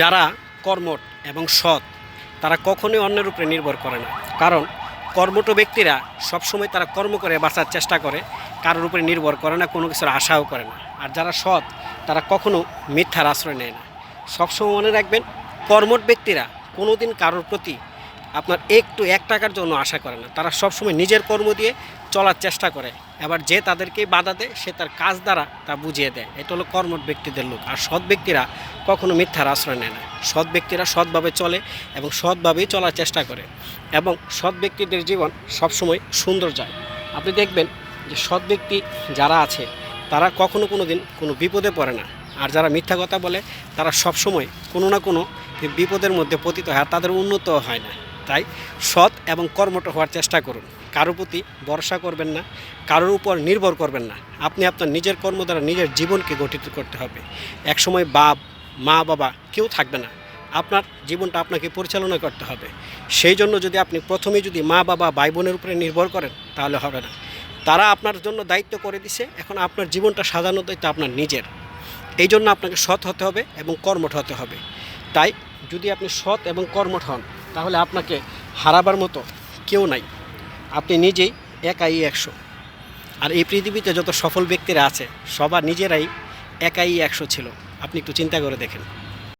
যারা কর্মঠ এবং সৎ তারা কখনোই অন্যের উপরে নির্ভর করে না। কারণ কর্মঠ ব্যক্তিরা সবসময় তারা কর্ম করে বাঁচার চেষ্টা করে, কারোর উপরে নির্ভর করে না, কোনো কিছুর আশাও করে না। আর যারা সৎ তারা কখনো মিথ্যার আশ্রয় নেয় না। সবসময় মনে রাখবেন, কর্মঠ ব্যক্তিরা কোনো দিন কারোর প্রতি আপনার একটু 1 টাকার জন্য আশা করে না। তারা সবসময় নিজের কর্ম দিয়ে চলার চেষ্টা করে, এবার যে তাদেরকে বাধা দেয় সে তার কাজ দ্বারা তা বুঝিয়ে দেয়। এটা হলো কর্মঠ ব্যক্তিদের লোক। আর সৎ ব্যক্তিরা কখনো মিথ্যার আশ্রয় নেয় না। সৎ ব্যক্তিরা সৎভাবে চলে এবং সৎভাবেই চলার চেষ্টা করে, এবং সৎ ব্যক্তিদের জীবন সবসময় সুন্দর যায়। আপনি দেখবেন যে সৎ ব্যক্তি যারা আছে তারা কখনো কোনো দিন কোনো বিপদে পড়ে না। আর যারা মিথ্যা কথা বলে তারা সবসময় কোনো না কোনো বিপদের মধ্যে পতিত হয়, আর তাদের উন্নত হয় না। তাই সৎ এবং কর্মঠ হওয়ার চেষ্টা করুন। কারোর প্রতি ভরসা করবেন না, কারোর উপর নির্ভর করবেন না। আপনি আপনার নিজের কর্ম দ্বারা নিজের জীবনকে গঠিত করতে হবে। একসময় মা বাবা কেউ থাকবে না, আপনার জীবনটা আপনাকে পরিচালনা করতে হবে। সেই জন্য যদি আপনি প্রথমেই যদি মা বাবা ভাই বোনের উপরে নির্ভর করেন তাহলে হবে না। তারা আপনার জন্য দায়িত্ব করে দিছে, এখন আপনার জীবনটা সাজানোর দায়িত্ব আপনার নিজের। এই জন্য আপনাকে সৎ হতে হবে এবং কর্মঠ হতে হবে। তাই যদি আপনি সৎ এবং কর্মঠ হন তাহলে আপনাকে হারাবার মতো কেউ নাই। আপনি নিজেই একাই 100। আর এই পৃথিবীতে যত সফল ব্যক্তিরা আছে সবার নিজেরাই একাই 100 ছিল। আপনি একটু চিন্তা করে দেখেন।